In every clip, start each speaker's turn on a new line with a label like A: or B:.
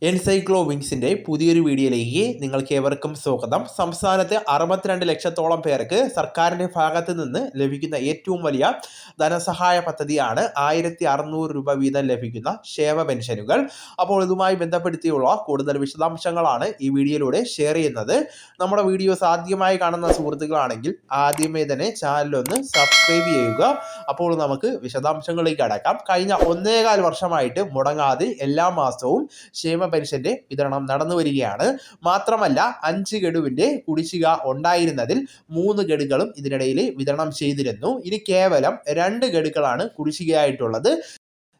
A: എൻസൈക്ലോ വിങ്സിന്റെ പുതിയൊരു വീഡിയോയിലേക്ക് നിങ്ങൾക്ക് ഏവർക്കും സ്വാഗതം. സംസ്ഥാനത്ത് 62 ലക്ഷത്തോളം പേർക്ക് സർക്കാരിന്റെ ഭാഗത്ത് നിന്ന് ലഭിക്കുന്ന ഏറ്റവും വലിയ ധനസഹായ പദ്ധതിയാണ് 1600 രൂപ വീതം ലഭിക്കുന്ന ക്ഷേമ പെൻഷനുകൾ. അപ്പോൾ ഇതുമായി ബന്ധപ്പെടുത്തിയുള്ള കൂടുതൽ വിശദാംശങ്ങളാണ് ഈ വീഡിയോയിലൂടെ ഷെയർ ചെയ്യുന്നത്. നമ്മുടെ വീഡിയോസ് ആദ്യമായി കാണുന്ന സുഹൃത്തുക്കളാണെങ്കിൽ ആദ്യമേ തന്നെ ചാനലൊന്ന് സബ്സ്ക്രൈബ് ചെയ്യുക. അപ്പോൾ നമുക്ക് വിശദാംശങ്ങളിലേക്ക് കടക്കാം. കഴിഞ്ഞ 1.25 വർഷമായിട്ട് മുടങ്ങാതെ എല്ലാ മാസവും ക്ഷേമ പെൻഷന്റെ വിതരണം നടന്നു വരികയാണ്. മാത്രമല്ല 5 ഗഡുവിന്റെ കുടിശ്ശിക ഉണ്ടായിരുന്നതിൽ 3 ഗഡുകളും ഇതിനിടയിൽ വിതരണം ചെയ്തിരുന്നു. ഇനി കേവലം 2 ഗഡുക്കളാണ് കുടിശ്ശികയായിട്ടുള്ളത്.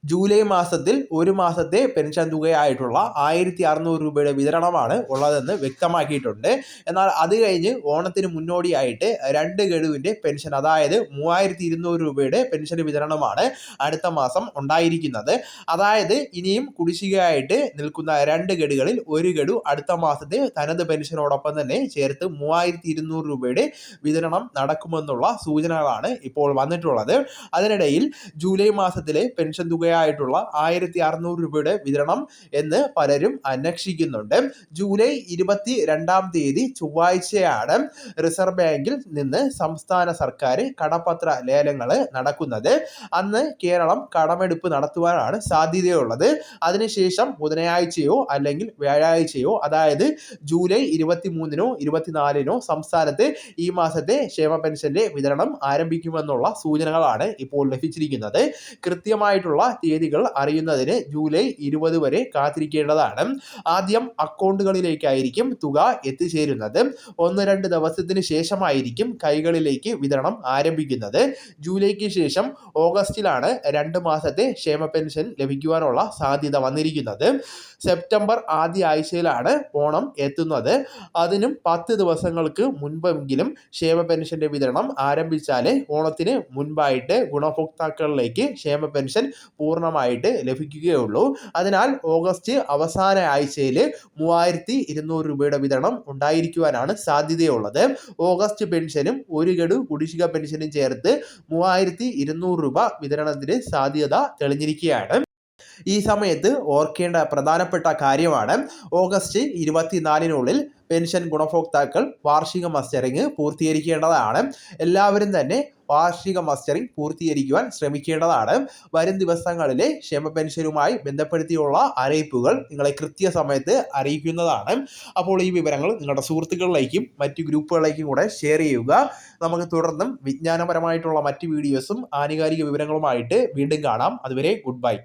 A: ജൂലൈ മാസത്തിൽ ഒരു മാസത്തെ പെൻഷൻ തുകയായിട്ടുള്ള 1600 രൂപയുടെ വിതരണമാണ് ഉള്ളതെന്ന് വ്യക്തമാക്കിയിട്ടുണ്ട്. എന്നാൽ അത് കഴിഞ്ഞ് ഓണത്തിന് മുന്നോടിയായിട്ട് 2 ഗഡുവിൻ്റെ പെൻഷൻ, അതായത് 3200 രൂപയുടെ പെൻഷൻ വിതരണമാണ് അടുത്ത മാസം ഉണ്ടായിരിക്കുന്നത്. അതായത് ഇനിയും കുടിശ്ശികയായിട്ട് നിൽക്കുന്ന 2 ഗഡുകളിൽ ഒരു ഗഡു അടുത്ത മാസത്തെ തനത് പെൻഷനോടൊപ്പം തന്നെ ചേർത്ത് 3200 രൂപയുടെ വിതരണം നടക്കുമെന്നുള്ള സൂചനകളാണ് ഇപ്പോൾ വന്നിട്ടുള്ളത്. അതിനിടയിൽ ജൂലൈ മാസത്തിലെ പെൻഷൻ തുകയായിട്ടുള്ള 1600 രൂപയുടെ വിതരണം എന്ന് പലരും അന്വേഷിക്കുന്നുണ്ട്. ജൂലൈ 22-ാം തീയതി ചൊവ്വാഴ്ചയാണ് റിസർവ് ബാങ്കിൽ നിന്ന് സംസ്ഥാന സർക്കാർ കടപ്പത്ര ലേലങ്ങൾ നടക്കുന്നത്. അന്ന് കേരളം കടമെടുപ്പ് നടത്തുവാനാണ് സാധ്യതയുള്ളത്. അതിനുശേഷം ബുധനാഴ്ചയോ അല്ലെങ്കിൽ വ്യാഴാഴ്ചയോ, അതായത് ജൂലൈ 23-നോ 24-നോ സംസ്ഥാനത്ത് ഈ മാസത്തെ ക്ഷേമ പെൻഷന്റെ വിതരണം ആരംഭിക്കുമെന്നുള്ള സൂചനകളാണ് ഇപ്പോൾ ലഭിച്ചിരിക്കുന്നത്. കൃത്യമായിട്ടുള്ള തീയതികൾ അറിയുന്നതിന് ജൂലൈ 20 വരെ കാത്തിരിക്കേണ്ടതാണ്. ആദ്യം അക്കൗണ്ടുകളിലേക്കായിരിക്കും തുക എത്തിച്ചേരുന്നത്. 1-2 ദിവസത്തിന് ശേഷമായിരിക്കും കൈകളിലേക്ക് വിതരണം ആരംഭിക്കുന്നത്. ജൂലൈക്ക് ശേഷം ഓഗസ്റ്റിലാണ് 2 മാസത്തെ ക്ഷേമ പെൻഷൻ ലഭിക്കുവാനുള്ള സാധ്യത വന്നിരിക്കുന്നത്. സെപ്റ്റംബർ ആദ്യ ആഴ്ചയിലാണ് ഓണം എത്തുന്നത്. അതിനും 10 ദിവസങ്ങൾക്ക് മുൻപെങ്കിലും ക്ഷേമ പെൻഷന്റെ വിതരണം ആരംഭിച്ചാലേ ഓണത്തിന് മുൻപായിട്ട് ഗുണഭോക്താക്കളിലേക്ക് ക്ഷേമ പെൻഷൻ പൂർണ്ണമായിട്ട് ലഭിക്കുകയുള്ളൂ. അതിനാൽ ഓഗസ്റ്റ് അവസാന ആഴ്ചയിൽ 3200 രൂപയുടെ വിതരണം ഉണ്ടായിരിക്കുവാനാണ് സാധ്യതയുള്ളത്. ഓഗസ്റ്റ് പെൻഷനും ഒരു ഗഡു കുടിശ്ശിക പെൻഷനും ചേർത്ത് 3200 രൂപ വിതരണത്തിന് സാധ്യത തെളിഞ്ഞിരിക്കുകയാണ്. ഈ സമയത്ത് ഓർക്കേണ്ട പ്രധാനപ്പെട്ട കാര്യമാണ്, ഓഗസ്റ്റ് 24-നുള്ളിൽ പെൻഷൻ ഗുണഭോക്താക്കൾ വാർഷിക മസ്റ്ററിംഗ് പൂർത്തീകരിക്കേണ്ടതാണ്. എല്ലാവരും തന്നെ വാർഷിക മസ്റ്ററിംഗ് പൂർത്തീകരിക്കുവാൻ ശ്രമിക്കേണ്ടതാണ്. വരും ദിവസങ്ങളിലെ ക്ഷേമ പെൻഷനുമായി ബന്ധപ്പെടുത്തിയുള്ള അറിയിപ്പുകൾ നിങ്ങളെ കൃത്യസമയത്ത് അറിയിക്കുന്നതാണ്. അപ്പോൾ ഈ വിവരങ്ങൾ നിങ്ങളുടെ സുഹൃത്തുക്കളിലേക്കും മറ്റു ഗ്രൂപ്പുകളിലേക്കും കൂടെ ഷെയർ ചെയ്യുക. നമുക്ക് തുടർന്നും വിജ്ഞാനപരമായിട്ടുള്ള മറ്റ് വീഡിയോസും ആനുകാലിക വിവരങ്ങളുമായിട്ട് വീണ്ടും കാണാം. അതുവരെ ഗുഡ് ബൈ.